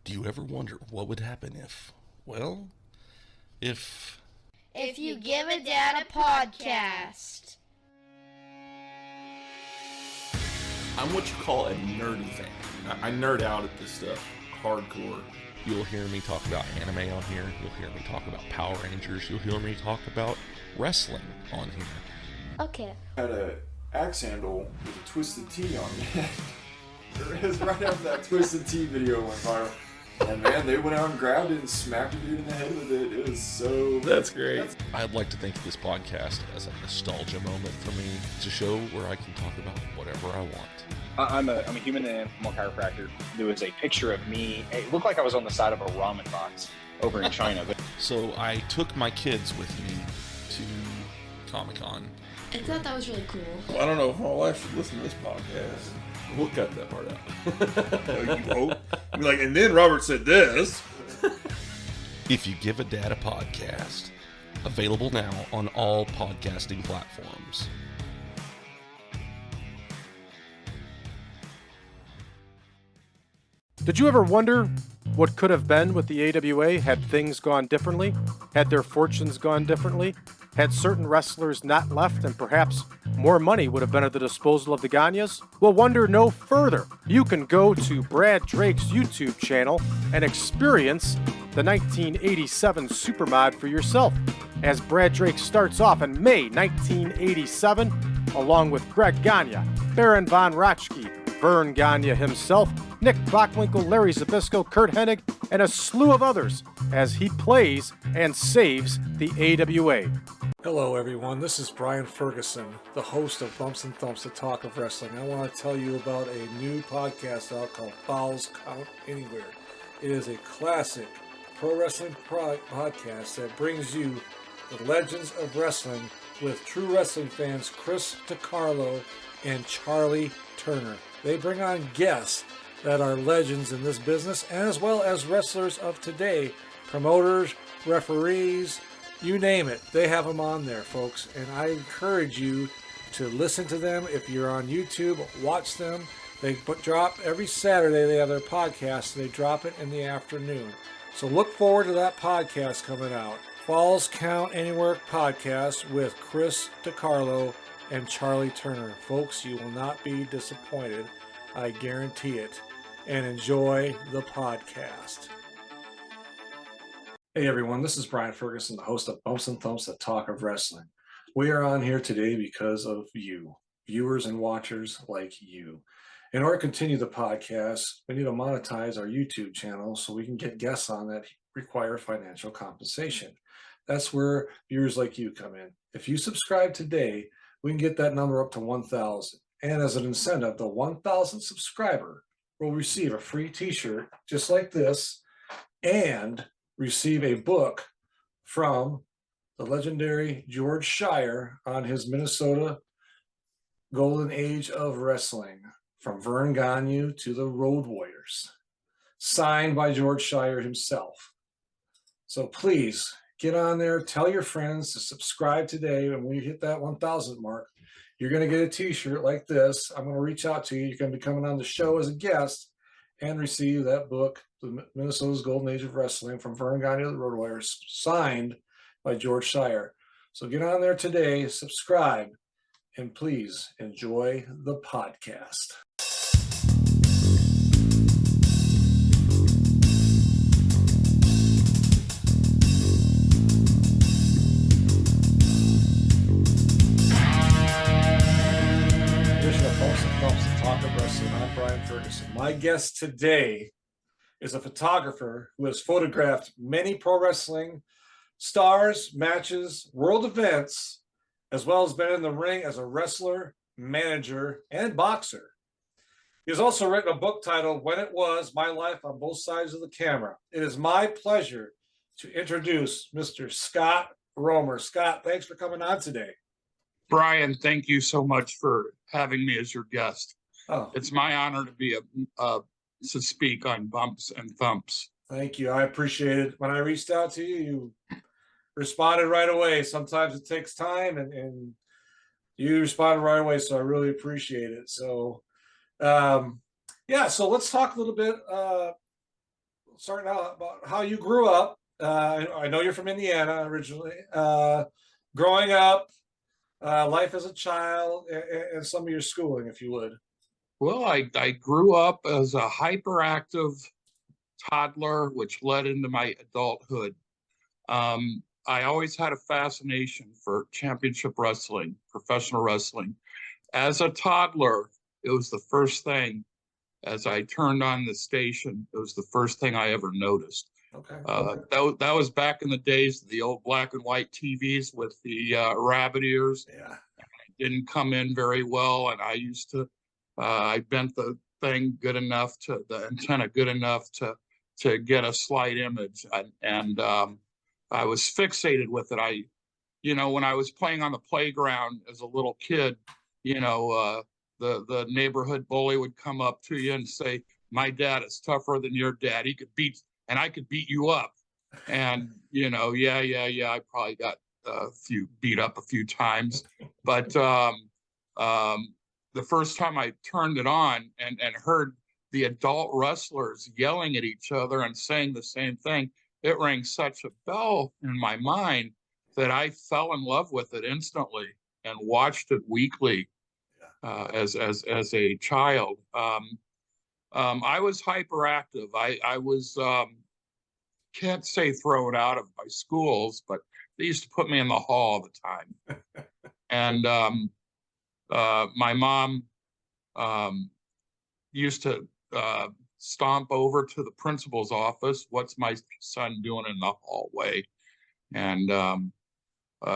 Do you ever wonder what would happen if... If you give a dad a podcast. I'm what you call a nerdy fan. I nerd out at this stuff hardcore. You'll hear me talk about anime on here. You'll hear me talk about Power Rangers. You'll hear me talk about wrestling on here. Okay. I had an axe handle with a Twisted Tea on it. It was right after that Twisted Tea video went viral. And man, they went out and grabbed it and smacked a dude in the head with it. It was so... That's great. I'd like to think of this podcast as a nostalgia moment for me. It's a show where I can talk about whatever I want. I'm a human animal chiropractor. There was a picture of me. It looked like I was on the side of a ramen box over in China. But So I took my kids with me to Comic-Con. I thought that was really cool. Well, I don't know if my wife should listen to this podcast. We'll cut that part out. You hope. Be like, and then Robert said this. If You Give a Dad a Podcast. Available now on all podcasting platforms. Did you ever wonder what could have been with the AWA had things gone differently? Had their fortunes gone differently? Had certain wrestlers not left and perhaps more money would have been at the disposal of the Gagnes? Well, wonder no further. You can go to Brad Drake's YouTube channel and experience the 1987 Supermod for yourself, as Brad Drake starts off in May 1987 along with Greg Gagne, Baron Von Raschke, Vern Gagne himself, Nick Bockwinkel, Larry Zbyszko, Kurt Hennig, and a slew of others as he plays and saves the AWA. Hello everyone, this is Brian Ferguson, the host of Bumps and Thumps, the talk of wrestling. I want to tell you about a new podcast out called Falls Count Anywhere. It is a classic pro wrestling podcast that brings you the legends of wrestling with true wrestling fans Chris DiCarlo and Charlie Turner. They bring on guests that are legends in this business, and as well as wrestlers of today, promoters, referees, you name it. They have them on there, folks, and I encourage you to listen to them. If you're on YouTube, watch them. They drop every Saturday. They have their podcast. They drop it in the afternoon. So look forward to that podcast coming out. Falls Count Anywhere podcast with Chris DiCarlo and Charlie Turner. Folks, you will not be disappointed. I guarantee it. And enjoy the podcast. Hey everyone, this is Brian Ferguson, the host of Bumps and Thumps, the talk of wrestling. We are on here today because of you, viewers and watchers like you. In order to continue the podcast, we need to monetize our YouTube channel so we can get guests on that require financial compensation. That's where viewers like you come in. If you subscribe today, we can get that number up to 1,000. And as an incentive, the 1,000th subscriber will receive a free t-shirt just like this and receive a book from the legendary George Shire on his Minnesota Golden Age of Wrestling, from Vern Gagne to the Road Warriors, signed by George Shire himself. So please get on there, tell your friends to subscribe today, and when you hit that 1,000 mark, you're going to get a t-shirt like this. I'm going to reach out to you. You're going to be coming on the show as a guest and receive that book, The Minnesota's Golden Age of Wrestling, from Vern Gagne to the Road Warriors, signed by George Shire. So get on there today, subscribe, and please enjoy the podcast. Talk of Wrestling. I'm Brian Ferguson. My guest today is a photographer who has photographed many pro wrestling stars, matches, world events, as well as been in the ring as a wrestler, manager, and boxer. He has also written a book titled When It Was My Life on Both Sides of the Camera. It is my pleasure to introduce Mr. Scott Romer. Scott, thanks for coming on today. Brian, thank you so much for having me as your guest. Oh, It's my honor to speak on Bumps and Thumps. thank you. I appreciate it. When I reached out to you, you responded right away. Sometimes it takes time, and you responded right away, so I really appreciate it. So, so let's talk a little bit starting out about how you grew up. I know you're from Indiana originally. Growing up, life as a child, and some of your schooling, if you would. Well, I grew up as a hyperactive toddler, which led into my adulthood. I always had a fascination for championship wrestling, professional wrestling. As a toddler, it was the first thing, as I turned on the station, it was the first thing I ever noticed. Okay. That was back in the days of the old black and white TVs with the rabbit ears. Yeah. Didn't come in very well, and I used to, I bent the thing good enough to the antenna good enough to get a slight image, and I was fixated with it. When I was playing on the playground as a little kid, the neighborhood bully would come up to you and say, "My dad is tougher than your dad. I could beat you up." And yeah. I probably got beat up a few times, but the first time I turned it on and heard the adult wrestlers yelling at each other and saying the same thing, it rang such a bell in my mind that I fell in love with it instantly and watched it weekly as a child. I was hyperactive. I was can't say thrown out of my schools, but they used to put me in the hall all the time. And my mom used to stomp over to the principal's office. "What's my son doing in the hallway?" And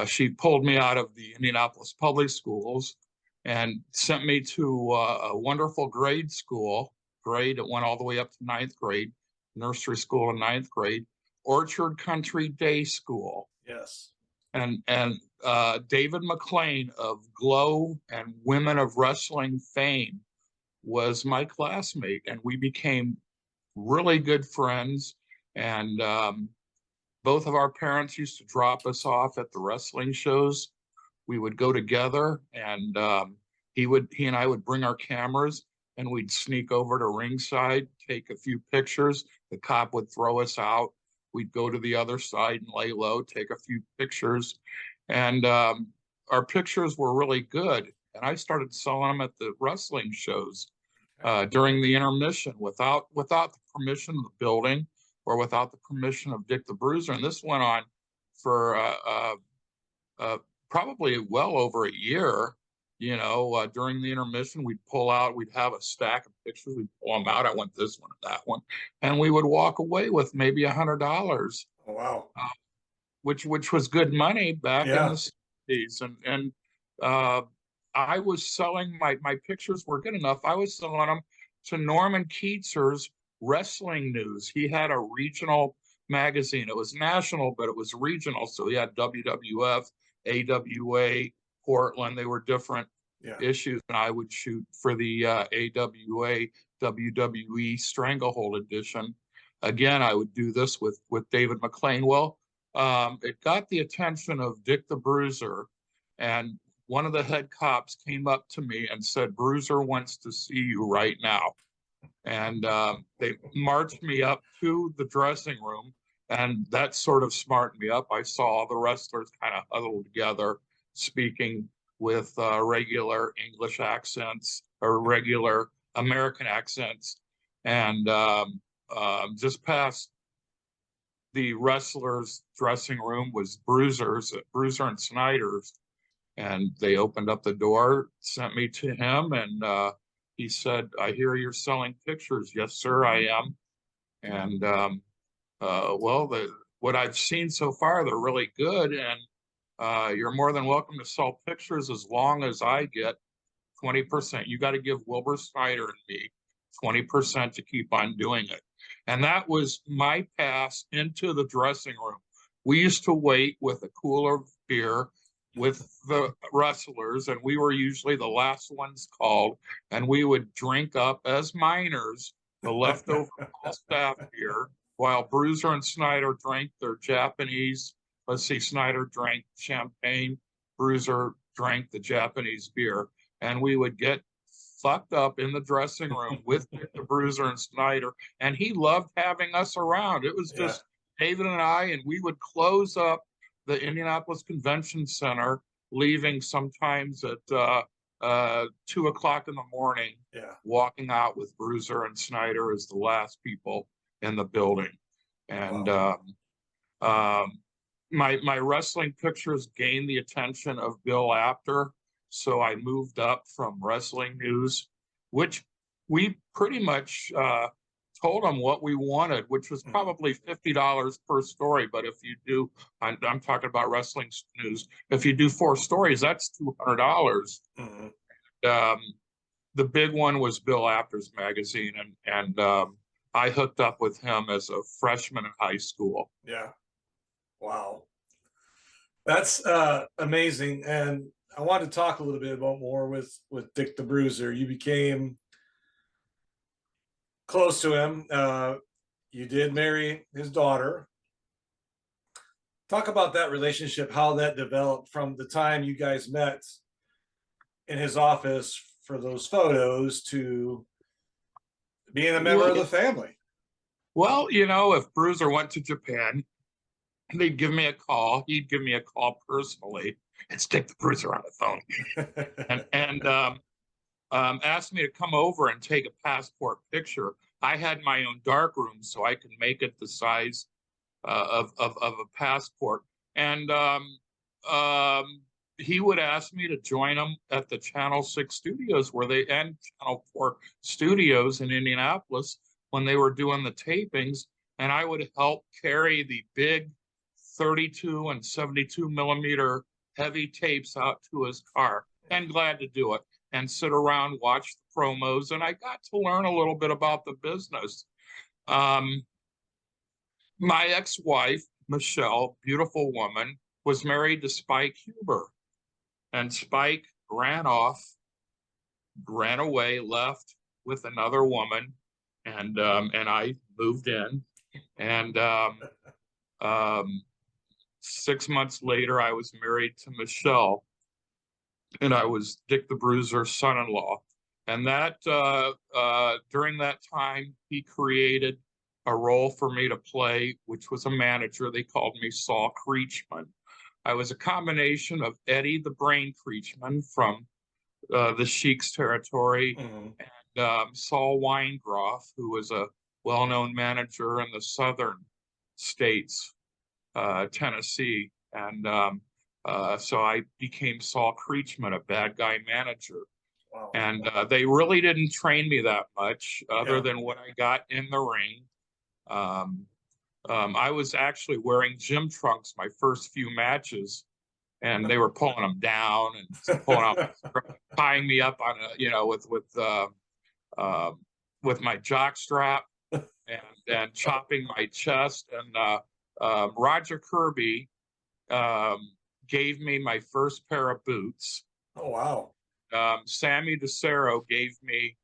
she pulled me out of the Indianapolis public schools and sent me to a wonderful grade that went all the way up to ninth grade, nursery school in ninth grade, Orchard Country Day School. Yes. And David McLean of Glow and Women of Wrestling fame was my classmate, and we became really good friends. And both of our parents used to drop us off at the wrestling shows. We would go together, and he and I would bring our cameras, and we'd sneak over to ringside, take a few pictures. The cop would throw us out. We'd go to the other side and lay low, take a few pictures. And our pictures were really good. And I started selling them at the wrestling shows during the intermission without the permission of the building or without the permission of Dick the Bruiser. And this went on for probably well over a year. During the intermission, we'd have a stack of pictures, we'd pull them out. I want this one and that one. And we would walk away with maybe $100. Oh, wow. Which was good money back in the 60s. And I was selling my pictures were good enough. I was selling them to Norman Keatzer's Wrestling News. He had a regional magazine. It was national, but it was regional. So he had WWF, AWA, Portland. They were different issues, and I would shoot for the AWA WWE Stranglehold edition. Again, I would do this with David McLean. Well, it got the attention of Dick the Bruiser, and one of the head cops came up to me and said, "Bruiser wants to see you right now." And they marched me up to the dressing room, and that sort of smartened me up. I saw all the wrestlers kind of huddled together, speaking with regular English accents or regular American accents. And just past the wrestlers' dressing room was Bruiser and Snyder's. And they opened up the door, sent me to him, and he said, "I hear you're selling pictures." "Yes, sir, I am." And what I've seen so far, they're really good, and you're more than welcome to sell pictures as long as I get 20%. You got to give Wilbur Snyder and me 20% to keep on doing it. And that was my pass into the dressing room. We used to wait with a cooler of beer with the wrestlers, and we were usually the last ones called, and we would drink up as minors the leftover staff beer while Bruiser and Snyder drank their Japanese. Let's see, Snyder drank champagne, Bruiser drank the Japanese beer, and we would get fucked up in the dressing room with Dick the Bruiser and Snyder, and he loved having us around. It was just David and I, and we would close up the Indianapolis Convention Center, leaving sometimes at 2 o'clock in the morning, walking out with Bruiser and Snyder as the last people in the building. And my wrestling pictures gained the attention of Bill Apter, so I moved up from Wrestling News, which we pretty much told them what we wanted, which was probably $50 per story. But if you do, I'm talking about Wrestling News, if you do 4 stories, that's $200. The big one was Bill Apter's magazine, and I hooked up with him as a freshman in high school. Yeah. Wow. That's amazing. And I want to talk a little bit about more with Dick the Bruiser. You became close to him. You did marry his daughter. Talk about that relationship, how that developed from the time you guys met in his office for those photos to being a member of the family. Well, you know, if Bruiser went to Japan, they'd give me a call. He'd give me a call personally. It's Dick the Bruiser on the phone. and asked me to come over and take a passport picture. I had my own dark room, so I could make it the size of a passport. And he would ask me to join him at the Channel 6 studios and Channel 4 studios in Indianapolis when they were doing the tapings. And I would help carry the big 32 and 72 millimeter heavy tapes out to his car, and glad to do it, and sit around, watch the promos. And I got to learn a little bit about the business. My ex-wife, Michelle, beautiful woman, was married to Spike Huber. And Spike ran away, left with another woman, and I moved in. And 6 months later, I was married to Michelle, and I was Dick the Bruiser's son-in-law. And that during that time, he created a role for me to play, which was a manager. They called me Saul Creechman. I was a combination of Eddie the Brain Creechman from the Sheik's territory, and Saul Weingroff, who was a well-known manager in the southern states, Tennessee. And so I became Saul Creechman, a bad guy manager. Wow. And they really didn't train me that much other than what I got in the ring. I was actually wearing gym trunks my first few matches, and they were pulling them down and pulling out, tying me up on with my jock strap and chopping my chest. And Roger Kirby gave me my first pair of boots. Oh wow! Sammy DeCero gave me,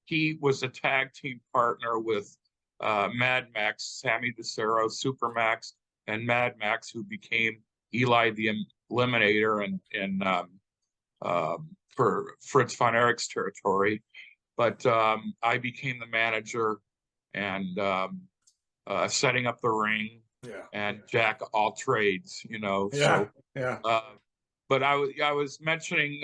he was a tag team partner with Mad Max, Sammy DeCero, Super Max, and Mad Max, who became Eli the Eliminator for Fritz von Erich's territory. But I became the manager and setting up the ring and jack of all trades, you know. But I was mentioning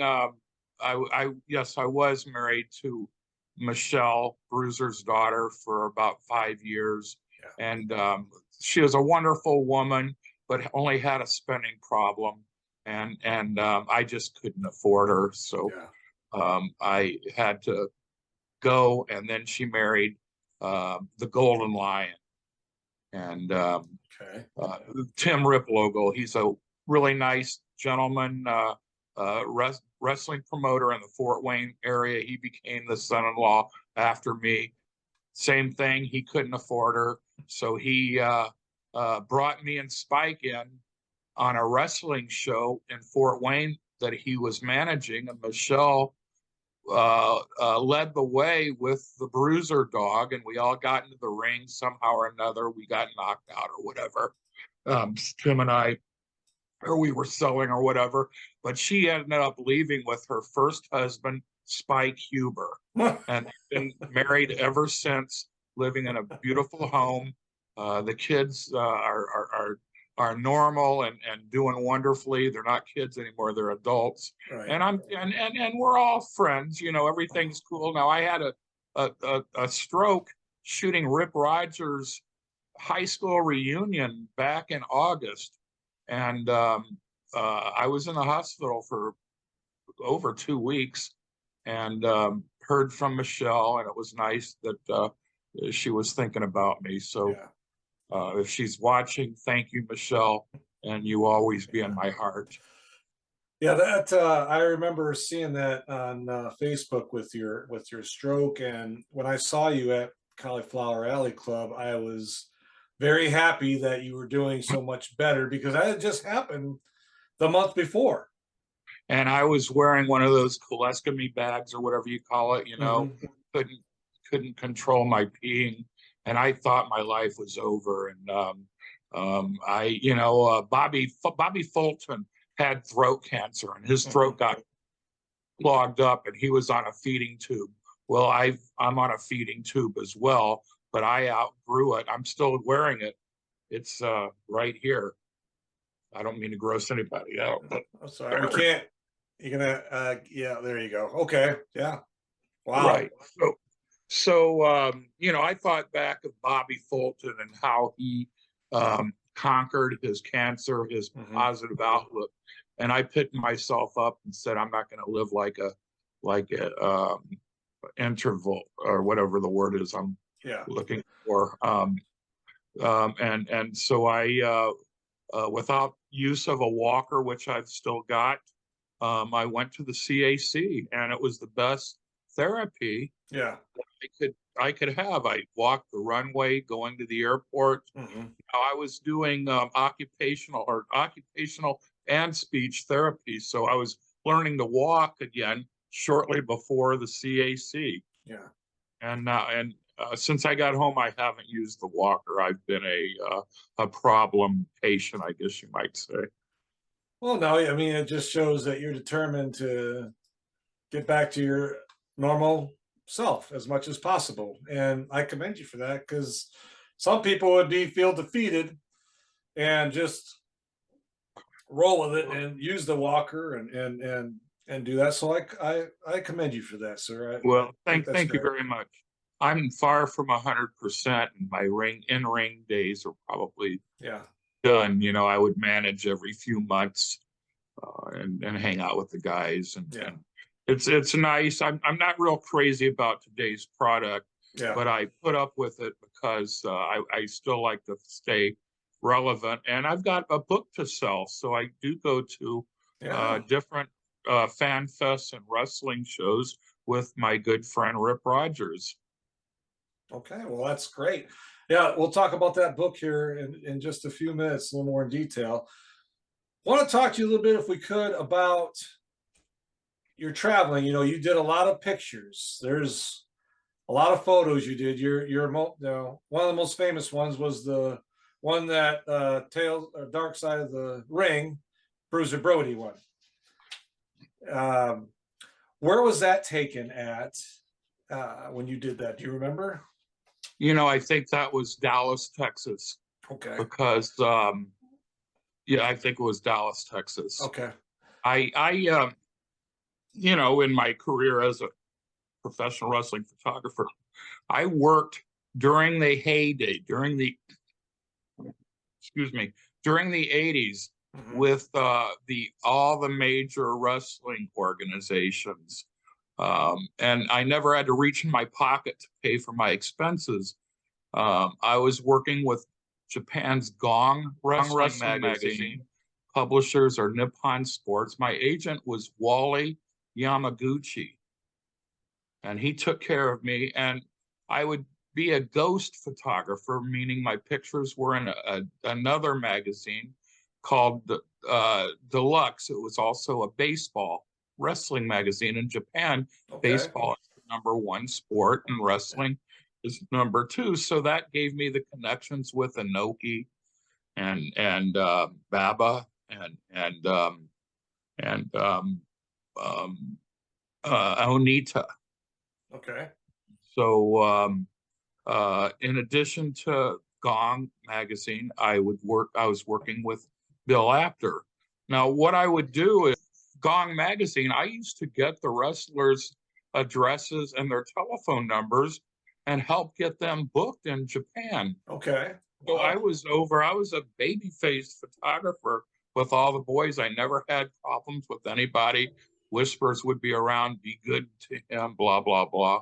yes, I was married to Michelle, Bruiser's daughter, for about 5 years. And she was a wonderful woman, but only had a spending problem. And I just couldn't afford her. So I had to go. And then she married the Golden Lion. And Tim Riplogle, he's a really nice gentleman, wrestling promoter in the Fort Wayne area. He became the son-in-law after me. Same thing, he couldn't afford her, so he brought me and Spike in on a wrestling show in Fort Wayne that he was managing, and Michelle led the way with the Bruiser dog, and we all got into the ring somehow or another. We got knocked out or whatever. Tim and I, or we were selling or whatever. but she ended up leaving with her first husband, Spike Huber, and been married ever since, living in a beautiful home. The kids are normal and doing wonderfully. They're not kids anymore; they're adults. Right. And we're all friends. Everything's cool. Now I had a stroke shooting Rip Rogers' high school reunion back in August, and I was in the hospital for over 2 weeks, and heard from Michelle, and it was nice that she was thinking about me. So if she's watching, thank you, Michelle, and you always be in my heart. Yeah, that I remember seeing that on Facebook with your stroke, and when I saw you at Cauliflower Alley Club, I was very happy that you were doing so much better, because that had just happened the month before. And I was wearing one of those colostomy bags or whatever you call it, couldn't control my peeing, and I thought my life was over. And Bobby Fulton had throat cancer, and his throat got clogged up, and he was on a feeding tube. Well, I'm on a feeding tube as well, but I outgrew it. I'm still wearing it. It's right here. I don't mean to gross anybody out, but I'm sorry, we can't. You're gonna, yeah, there you go. Okay, yeah, wow. Right. So I thought back of Bobby Fulton and how he conquered his cancer, his positive outlook, and I picked myself up and said, I'm not going to live like a interval, or whatever the word is I'm looking for. And so I, without use of a walker, which I've still got, I went to the CAC, and it was the best therapy I could have. I walked the runway going to the airport. I was doing occupational and speech therapy, so I was learning to walk again shortly before the CAC. And since I got home, I haven't used the walker. I've been a problem patient, I guess you might say. Well, no, I mean, it just shows that you're determined to get back to your normal self as much as possible, and I commend you for that, because some people would feel defeated and just roll with it and use the walker and do that. So I commend you for that, sir. Well, thank you very much. I'm far from 100%, and my in-ring days are probably done. I would manage every few months and hang out with the guys, and it's nice. I'm not real crazy about today's product, but I put up with it because I still like to stay relevant, and I've got a book to sell, so I do go to different fan fests and wrestling shows with my good friend Rip Rogers. Okay, well, that's great. Yeah, we'll talk about that book here in just a few minutes, a little more in detail. Want to talk to you a little bit, if we could, about your traveling. You did a lot of pictures. There's a lot of photos you did. One of the most famous ones was the one that Dark Side of the Ring, Bruiser Brody one. Where was that taken at when you did that? Do you remember? I think that was Dallas, Texas. Okay. Because I think it was Dallas, Texas. Okay. I in my career as a professional wrestling photographer, I worked during the heyday, during the 80s, with all the major wrestling organizations. And I never had to reach in my pocket to pay for my expenses. I was working with Japan's Gong Wrestling magazine. Publishers are Nippon Sports. My agent was Wally Yamaguchi, and he took care of me. And I would be a ghost photographer, meaning my pictures were in another magazine called Deluxe. It was also a baseball wrestling magazine in Japan. Baseball is the #1 sport, and wrestling is #2. So that gave me the connections with Inoki and Baba and and Onita. Okay. So in addition to Gong magazine, I was working with Bill Apter. Now, what I would do is Gong magazine, I used to get the wrestlers' addresses and their telephone numbers and help get them booked in Japan. Okay. So Wow. I was a baby-faced photographer with all the boys. I never had problems with anybody. Whispers would be around, be good to him, blah, blah, blah.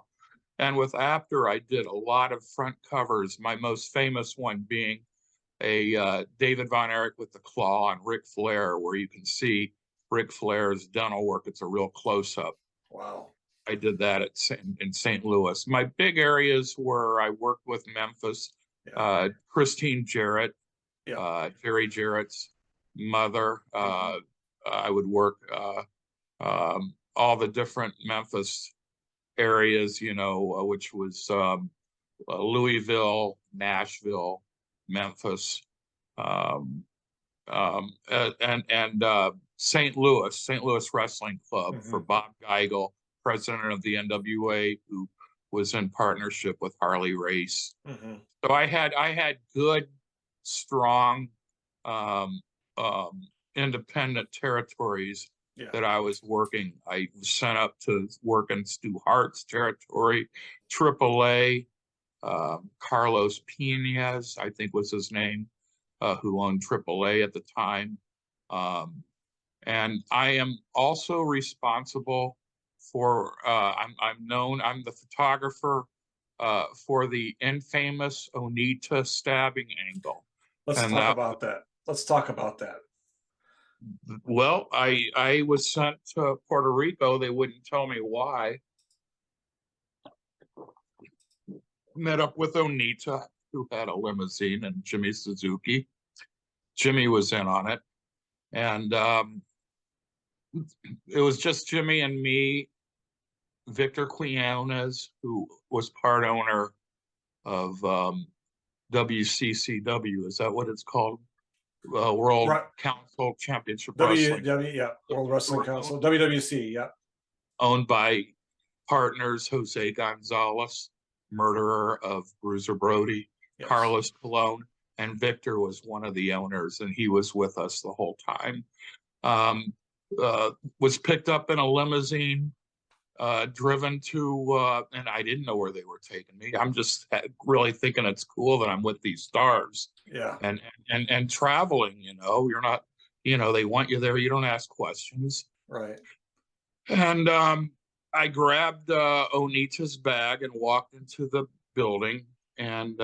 And with Apter, I did a lot of front covers, my most famous one being a David Von Erich with the claw on Ric Flair, where you can see Ric Flair's dental work. It's a real close-up. Wow. I did that in St. Louis. My big areas were I worked with Memphis, Christine Jarrett, Jerry Jarrett's mother. I would work all the different Memphis areas, which was Louisville, Nashville, Memphis, and St. Louis Wrestling Club for Bob Geigel, president of the NWA, who was in partnership with Harley Race. So I had good, strong, independent territories that I was working. I was sent up to work in Stu Hart's territory, AAA. Carlos Piñez, I think was his name, who owned AAA at the time. And I am also responsible for, I'm the photographer for the infamous Onita stabbing angle. Let's talk about that. Let's talk about that. Well, I was sent to Puerto Rico. They wouldn't tell me why. Met up with Onita, who had a limousine, and Jimmy Suzuki. Jimmy was in on it. And it was just Jimmy and me, Victor Quinones, who was part owner of WCCW. Is that what it's called? World Council Championship Wrestling. World Wrestling Council, WWC, Owned by partners Jose Gonzalez, murderer of Bruiser Brody, Carlos Colon, and Victor was one of the owners, and he was with us the whole time. Was picked up in a limousine, driven to, and I didn't know where they were taking me. I'm just really thinking it's cool that I'm with these stars. And traveling, you're not, they want you there. You don't ask questions. Right. And I grabbed Onita's bag and walked into the building, and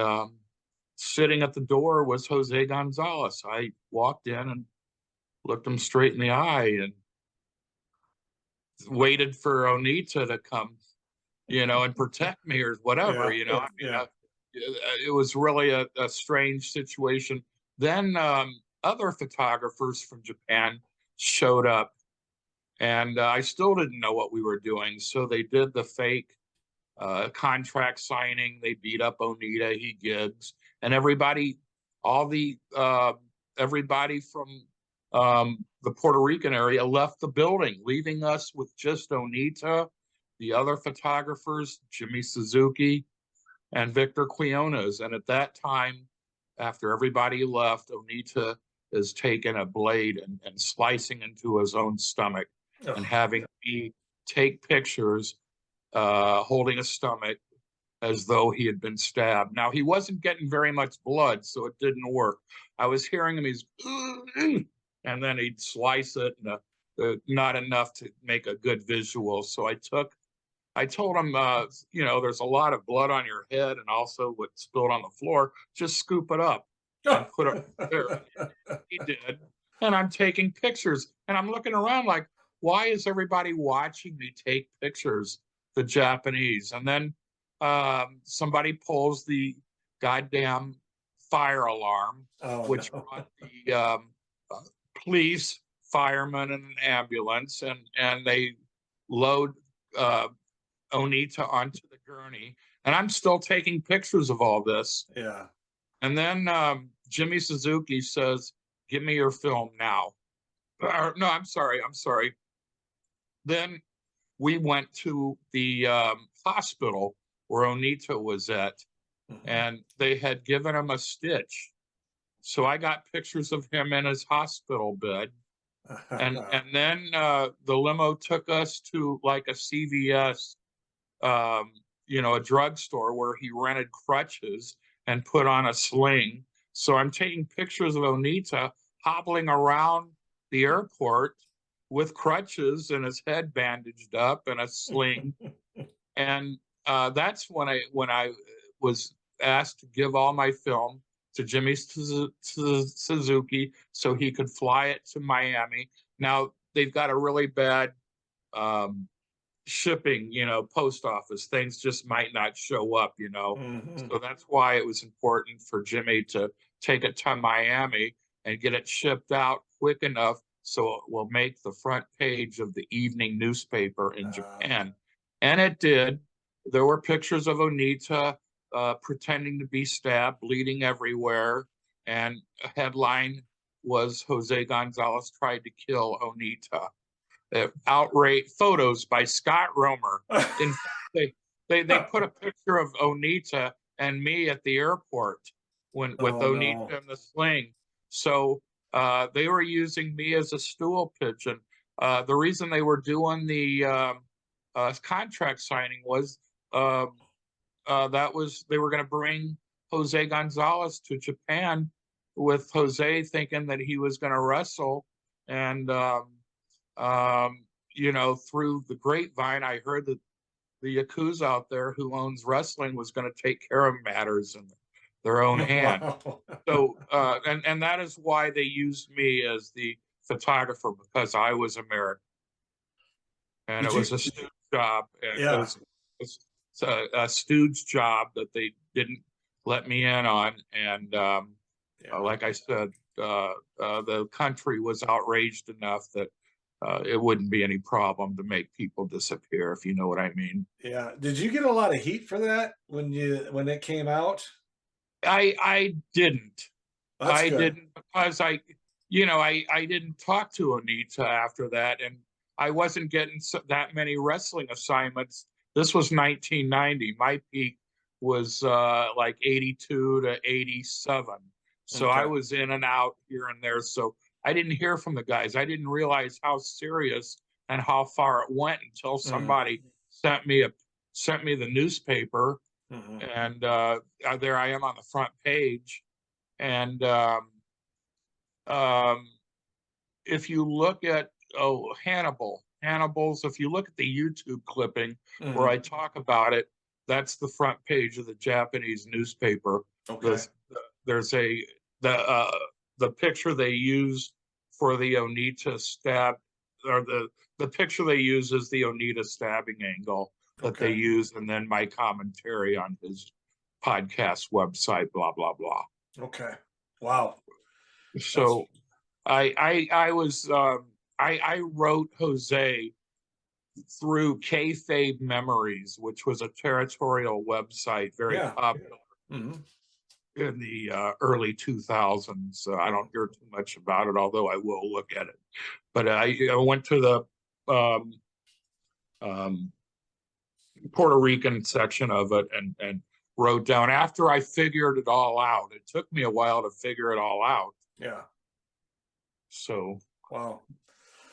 sitting at the door was Jose Gonzalez. I walked in and looked him straight in the eye and waited for Onita to come, and protect me or whatever, it was really a strange situation. Then other photographers from Japan showed up, and I still didn't know what we were doing. So they did the fake contract signing. They beat up Onita, he gigs, and everybody from the Puerto Rican area left the building, leaving us with just Onita, the other photographers, Jimmy Suzuki, and Victor Quinones. And at that time, after everybody left, Onita is taking a blade and slicing into his own stomach and having me take pictures holding a stomach as though he had been stabbed. Now, he wasn't getting very much blood, so it didn't work. I was hearing him, and then he'd slice it, and not enough to make a good visual. So I told him, there's a lot of blood on your head and also what spilled on the floor. Just scoop it up and put it there. He did. And I'm taking pictures, and I'm looking around like, why is everybody watching me take pictures? The Japanese. And then somebody pulls the goddamn fire alarm, which brought the police, firemen, and an ambulance, and they load Onita onto the gurney. And I'm still taking pictures of all this. Yeah. And then Jimmy Suzuki says, "Give me your film now." No, I'm sorry. Then we went to the hospital where Onita was at, and they had given him a stitch. So I got pictures of him in his hospital bed. And then the limo took us to like a CVS, a drugstore where he rented crutches and put on a sling. So I'm taking pictures of Onita hobbling around the airport with crutches and his head bandaged up and a sling. And that's when I was asked to give all my film to Jimmy Suzuki so he could fly it to Miami. Now they've got a really bad shipping, post office. Things just might not show up, So that's why it was important for Jimmy to take it to Miami and get it shipped out quick enough so it will make the front page of the evening newspaper in Japan. And it did. There were pictures of Onita pretending to be stabbed, bleeding everywhere. And a headline was Jose Gonzalez tried to kill Onita. Outrage photos by Scott Romer. In fact, they put a picture of Onita and me at the airport with Onita in the sling. So they were using me as a stool pigeon. The reason they were doing the contract signing was they were going to bring Jose Gonzalez to Japan, with Jose thinking that he was going to wrestle. And through the grapevine, I heard that the Yakuza out there who owns wrestling was going to take care of matters in their own hand. Wow. So, and that is why they used me as the photographer, because I was American. And it was a stooge job. And Yeah. It was a stooge job that they didn't let me in on. And like I said, the country was outraged enough that it wouldn't be any problem to make people disappear, if you know what I mean. Yeah. Did you get a lot of heat for that when it came out? I didn't. That's good. Didn't, because I didn't talk to Onita after that, and I wasn't getting that many wrestling assignments. This was 1990. My peak was like 82 to 87. So Okay. I was in and out here and there. So I didn't hear from the guys. I didn't realize how serious and how far it went until somebody sent me the newspaper, and there I am on the front page. And if you look at Hannibal's, if you look at the YouTube clipping where I talk about it, that's the front page of the Japanese newspaper. Okay. There's the picture they use for the Onita stab, or the picture they use is the Onita stabbing angle that they use, and then my commentary on his podcast website, blah blah blah. Okay. Wow. So I wrote Jose through Kayfabe Memories, which was a territorial website, very popular in the early 2000s. I don't hear too much about it, although I will look at it. But I went to the Puerto Rican section of it and wrote down, after I figured it all out. It took me a while to figure it all out. Yeah. So. Wow.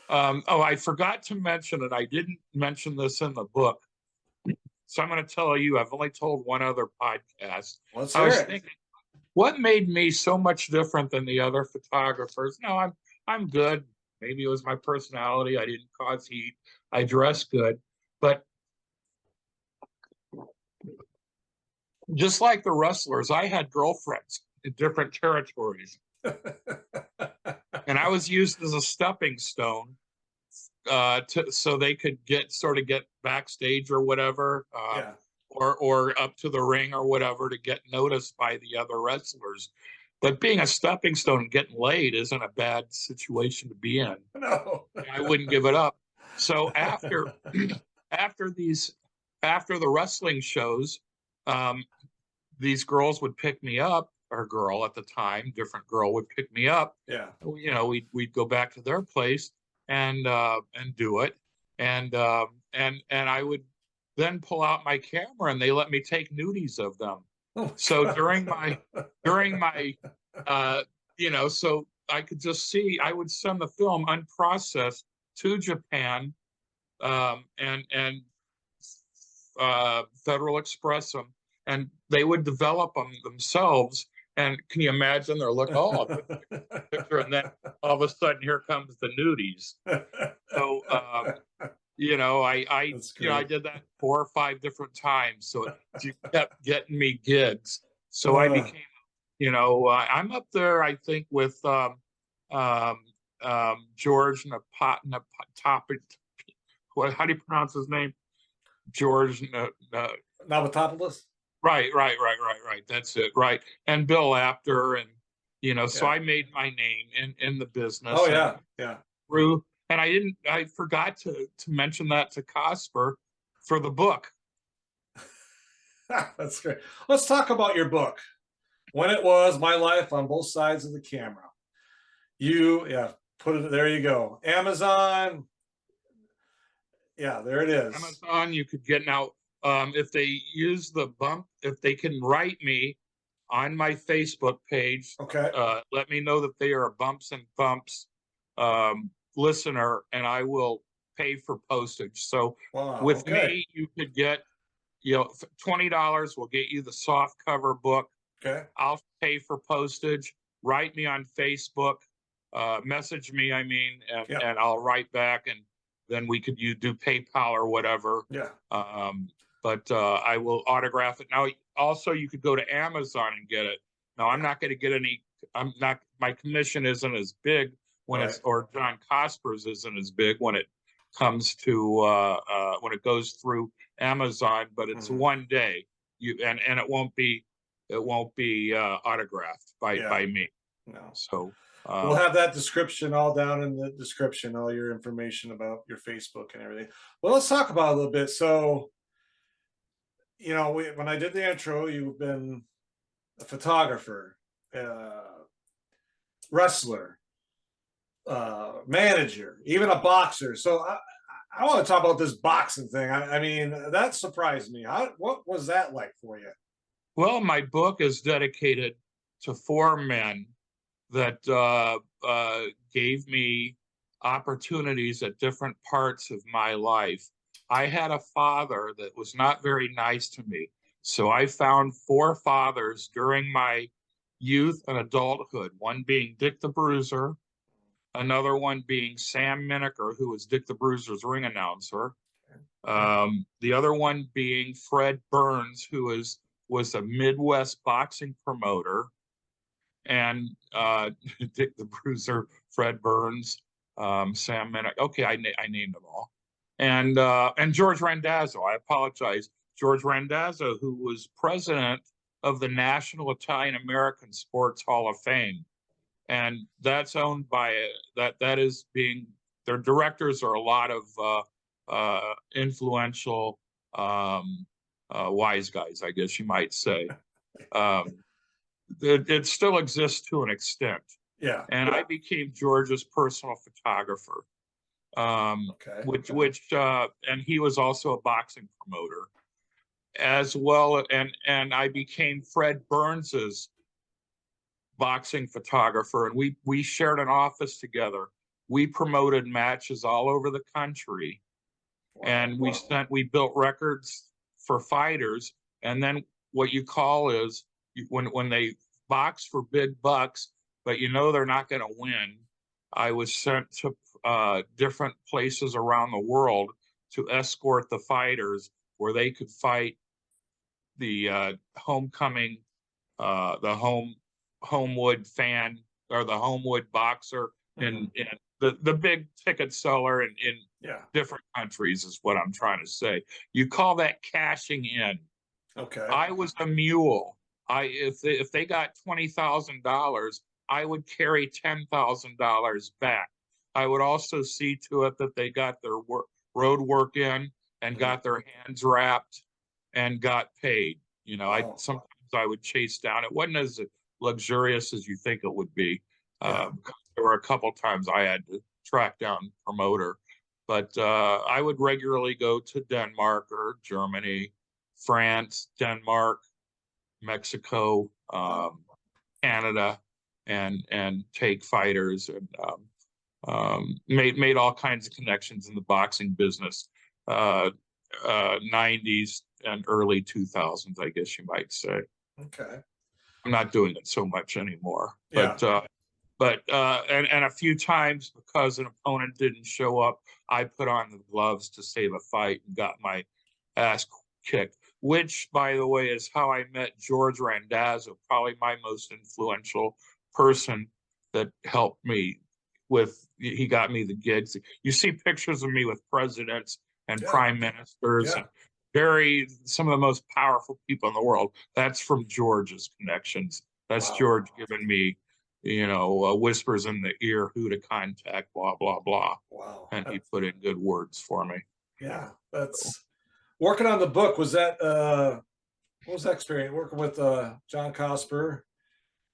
I forgot to mention it. I didn't mention this in the book. So I'm going to tell you, I've only told one other podcast. Let's I hear was it. thinking, what made me so much different than the other photographers? No, I'm good. Maybe it was my personality. I didn't cause heat. I dress good. But just like the wrestlers, I had girlfriends in different territories. And I was used as a stepping stone so they could get backstage or whatever, or up to the ring or whatever, to get noticed by the other wrestlers. But being a stepping stone and getting laid isn't a bad situation to be in. No. I wouldn't give it up. So after the wrestling shows, these girls would pick me up, or girl at the time, different girl, would pick me up. Yeah. We'd go back to their place and do it, and I would then pull out my camera, and they let me take nudies of them. Oh, So God. during my so I could just see, I would send the film unprocessed to Japan, and Federal Express them, and they would develop them themselves. And can you imagine their look? Oh, picture, and then all of a sudden, here comes the nudies. So, I did that 4 or 5 different times. So it kept getting me gigs. So I became, I'm up there, I think, with George Napatopolis. How do you pronounce his name? George Navatopoulos? Right. That's it. Right. And Bill Apter, and so I made my name in the business. Oh yeah, yeah. And I forgot to mention that to Cosper for the book. That's great. Let's talk about your book. When It Was My Life on Both Sides of the Camera. Put it there. You go. Amazon. Yeah, there it is. Amazon, you could get now. If they use the bump, if they can write me on my Facebook page, okay, let me know that they are a Bumps and Thumps listener, and I will pay for postage. So with me, you could get, $20 will get you the soft cover book. Okay, I'll pay for postage. Write me on Facebook, message me, and I'll write back, and then you do PayPal or whatever. Yeah. But I will autograph it. Now, also, you could go to Amazon and get it. Now, I'm not going to get any. My commission isn't as big when or John Cosper's isn't as big when it comes to when it goes through Amazon. But it's one day. And it won't be autographed by me. No. So we'll have that description all down in the description, all your information about your Facebook and everything. Well, let's talk about it a little bit. So, when I did the intro, you've been a photographer, wrestler, manager, even a boxer. So I want to talk about this boxing thing. I mean, that surprised me. What was that like for you? Well, my book is dedicated to 4 men that gave me opportunities at different parts of my life. I had a father that was not very nice to me. So I found 4 fathers during my youth and adulthood, one being Dick the Bruiser, another one being Sam Miniker, who was Dick the Bruiser's ring announcer, the other one being Fred Burns, who was a Midwest boxing promoter, and Dick the Bruiser, Fred Burns, Sam Miniker. Okay, I named them all. And George Randazzo. I apologize. George Randazzo, who was president of the National Italian American Sports Hall of Fame. And that's owned by their directors are a lot of influential wise guys, I guess you might say. It still exists to an extent. Yeah. And I became George's personal photographer. And he was also a boxing promoter as well. And I became Fred Burns's boxing photographer, and we shared an office together. We promoted matches all over the country. And we built records for fighters. And then what you call is when they box for big bucks, but they're not going to win, I was sent to different places around the world to escort the fighters where they could fight the homecoming, the Homewood fan or the Homewood boxer and the big ticket seller in different countries is what I'm trying to say. You call that cashing in. Okay. I was a mule. If they got $20,000, I would carry $10,000 back. I would also see to it that they got their road work in and got their hands wrapped and got paid. Sometimes I would chase down. It wasn't as luxurious as you think it would be. Yeah. There were a couple times I had to track down promoter, but I would regularly go to Denmark or Germany, France, Denmark, Mexico, Canada, and take fighters, and made all kinds of connections in the boxing business. 90s and early 2000s, I guess you might say. Okay. I'm not doing it so much anymore, Yeah. but and a few times because an opponent didn't show up, I put on the gloves to save a fight and got my ass kicked, which, by the way, is how I met George Randazzo, probably my most influential person that helped me he got me the gigs. You see pictures of me with presidents and prime ministers and some of the most powerful people in the world. That's from George's connections. That's George giving me, whispers in the ear, who to contact, blah, blah, blah. Wow. And he put in good words for me. Yeah. That's working on the book. Was that, what was that experience working with John Cosper?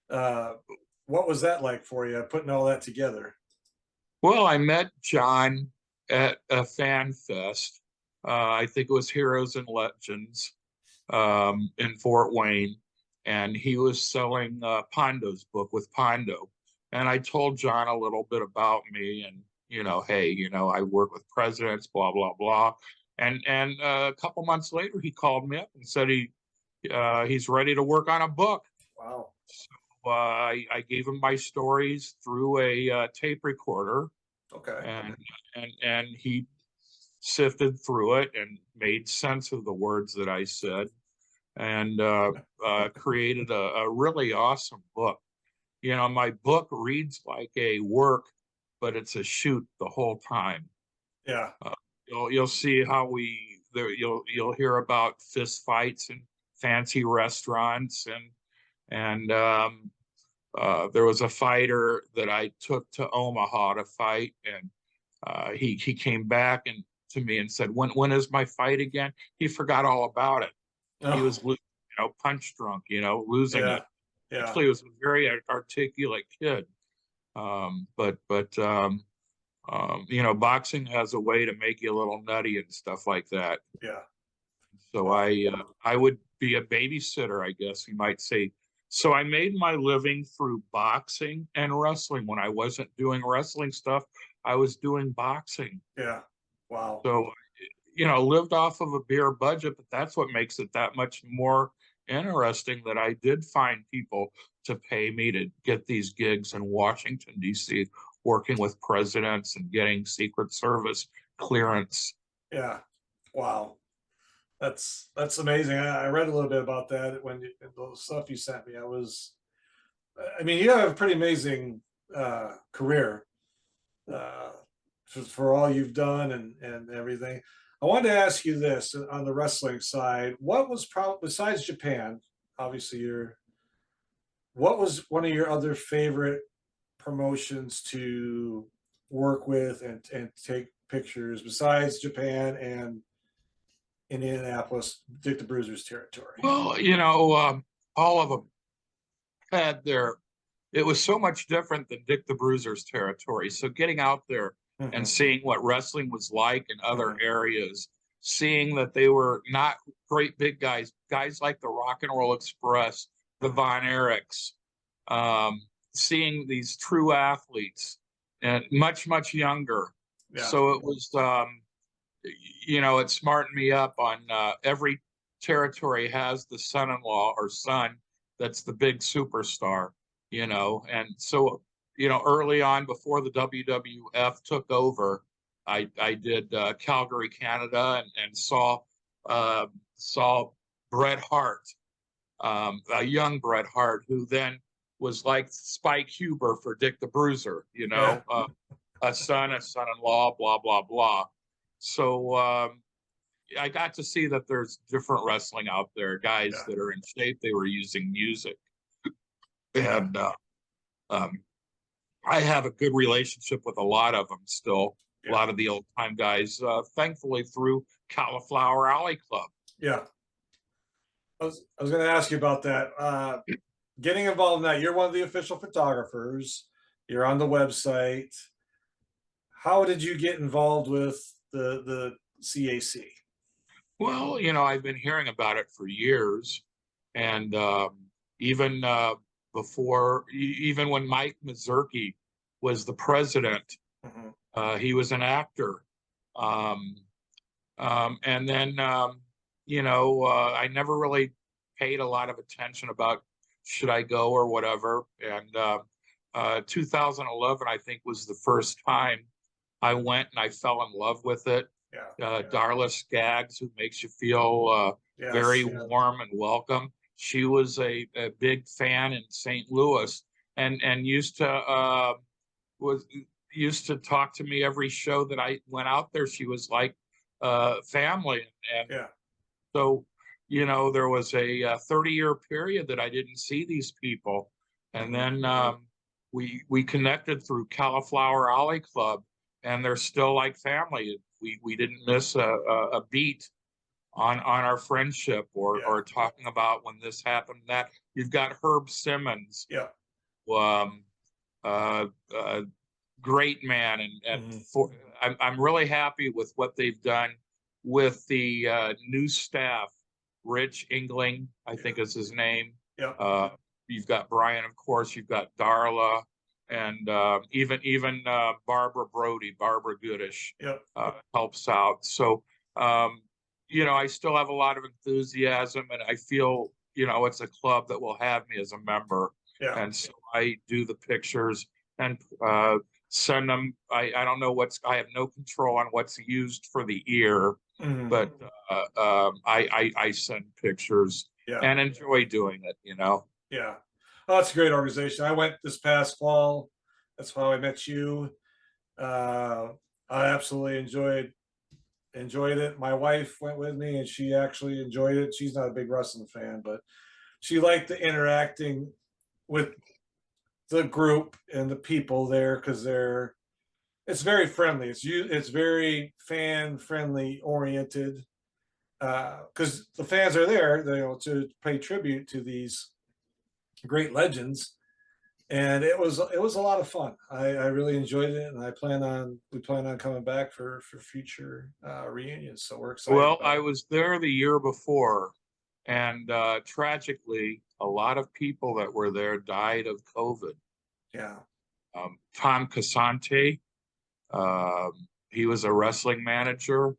What was that like for you, putting all that together? Well, I met John at a fan fest. I think it was Heroes and Legends in Fort Wayne. And he was selling Pondo's book with Pondo. And I told John a little bit about me and, hey, I work with presidents, blah, blah, blah. And a couple months later, he called me up and said he's ready to work on a book. Wow. So I gave him my stories through a tape recorder. Okay. And he sifted through it and made sense of the words that I said, and created a really awesome book. My book reads like a work, but it's a shoot the whole time. Yeah. You'll see how you'll hear about fist fights in fancy restaurants, and there was a fighter that I took to Omaha to fight, and he came back to me and said, when is my fight again? He forgot all about it. Oh. He was punch drunk, losing it. Yeah. Actually, he was a very articulate kid. But boxing has a way to make you a little nutty and stuff like that. Yeah. So I would be a babysitter, I guess you might say. So I made my living through boxing and wrestling. When I wasn't doing wrestling stuff, I was doing boxing. Yeah. Wow. So, lived off of a beer budget, but that's what makes it that much more interesting, that I did find people to pay me to get these gigs in Washington, D.C., working with presidents and getting Secret Service clearance. Yeah. Wow. That's amazing. I read a little bit about that the stuff you sent me. You have a pretty amazing career for all you've done and everything. I wanted to ask you this on the wrestling side. What was besides Japan, obviously what was one of your other favorite promotions to work with and take pictures besides Japan and Indianapolis, Dick the Bruiser's territory? Well, all of them had it was so much different than Dick the Bruiser's territory. So getting out there and seeing what wrestling was like in other areas, seeing that they were not great big guys like the Rock and Roll Express, the Von Erichs, seeing these true athletes and much, much younger. Yeah. So it was, it smartened me up on every territory has the son-in-law or son that's the big superstar, and so, early on before the WWF took over, I did Calgary, Canada, and saw Bret Hart, a young Bret Hart, who then was like Spike Huber for Dick the Bruiser, a son-in-law, blah, blah, blah. So I got to see that there's different wrestling out there, guys that are in shape. They were using music. And I have a good relationship with a lot of them still, a lot of the old time guys, thankfully through Cauliflower Alley Club. Yeah. I was going to ask you about that. getting involved in that, you're one of the official photographers. You're on the website. How did you get involved with the CAC? Well, I've been hearing about it for years, and even even when Mike Mazurki was the president, he was an actor, and then I never really paid a lot of attention about should I go or whatever. And 2011, I think, was the first time I went and I fell in love with it. Darla Skaggs, who makes you feel very warm and welcome. She was a big fan in St. Louis, and used to talk to me every show that I went out there. She was like family, and so there was a 30-year period that I didn't see these people, and then we connected through Cauliflower Alley Club, and they're still like family. We didn't miss a beat on our friendship or talking about when this happened, that. You've got Herb Simmons, great man, and I'm really happy with what they've done with the new staff. Rich Engling, I think is his name. You've got Brian, of course. You've got Darla, and even Barbara Goodish helps out. So I still have a lot of enthusiasm, and I feel it's a club that will have me as a member. And so I do the pictures and send them. I don't know I have no control on what's used for the ear, but I send pictures and enjoy doing it. Yeah. Oh, it's a great organization. I went this past fall. That's how I met you. I absolutely enjoyed it. My wife went with me, and she actually enjoyed it. She's not a big wrestling fan, but she liked the interacting with the group and the people there, because it's very friendly. It's very fan friendly oriented, because the fans are there, to pay tribute to these great legends, and it was a lot of fun. I really enjoyed it, and we plan on coming back for future reunions. So we're excited. Well, I was there the year before, and tragically, a lot of people that were there died of COVID. Tom Casante, he was a wrestling manager.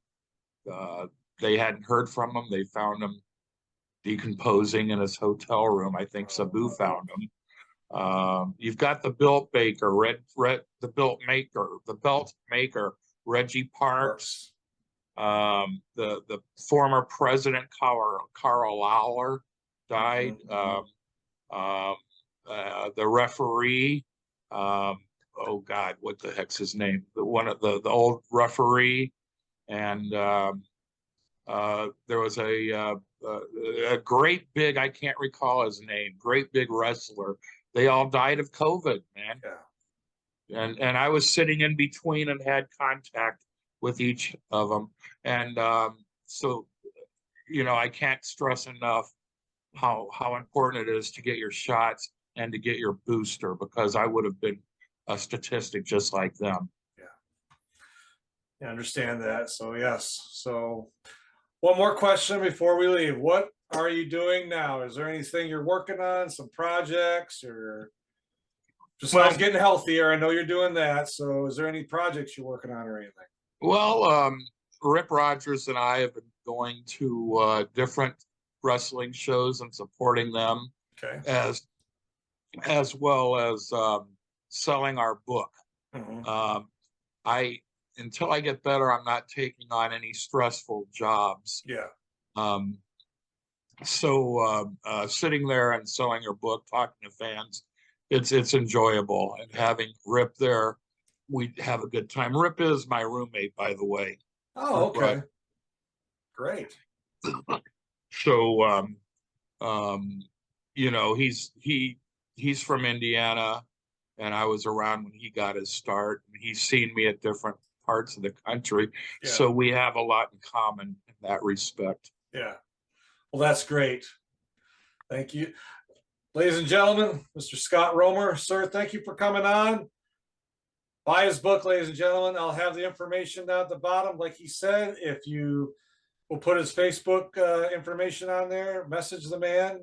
They hadn't heard from him. They found him decomposing in his hotel room. I think Sabu found him. You've got the belt maker, Reggie Parks. The former president, Carl Lawler, died. The referee, oh God, what the heck's his name? The old referee, and there was a great big, I can't recall his name, great big wrestler. They all died of COVID, man. And I was sitting in between and had contact with each of them. And so, I can't stress enough how important it is to get your shots and to get your booster, because I would have been a statistic just like them. I understand that. So yes. So one more question before we leave. What are you doing now? Is there anything you're working on, some projects, or besides getting healthier? I know you're doing that. So is there any projects you're working on or anything? Well, Rip Rogers and I have been going to different wrestling shows and supporting them, as well as selling our book. Until I get better, I'm not taking on any stressful jobs. So sitting there and selling your book, talking to fans, it's enjoyable. And having Rip there, we have a good time. Rip is my roommate, by the way. Oh, okay. Great. So he's from Indiana, and I was around when he got his start, and he's seen me at different parts of the country. So we have a lot in common in that respect. Well, that's great. Thank you. Ladies and gentlemen, Mr. Scott Romer, sir, thank you for coming on. Buy his book, ladies and gentlemen. I'll have the information down at the bottom. Like he said, if you will put his Facebook information on there, message the man.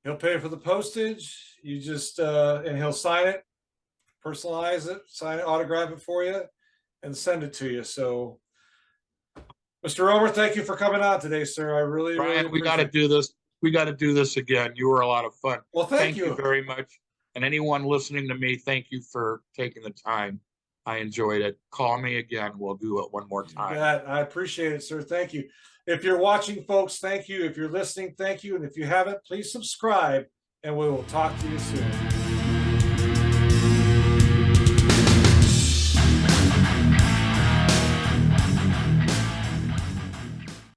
He'll pay for the postage. You just, and he'll sign it, personalize it, sign it, autograph it for you, and send it to you. So, Mr. Romer, thank you for coming on today, sir. I really, Brian, we got to do this. We got to do this again. You were a lot of fun. Well, thank you very much. And anyone listening to me, thank you for taking the time. I enjoyed it. Call me again. We'll do it one more time. Yeah, I appreciate it, sir. Thank you. If you're watching, folks, thank you. If you're listening, thank you. And if you haven't, please subscribe, and we will talk to you soon.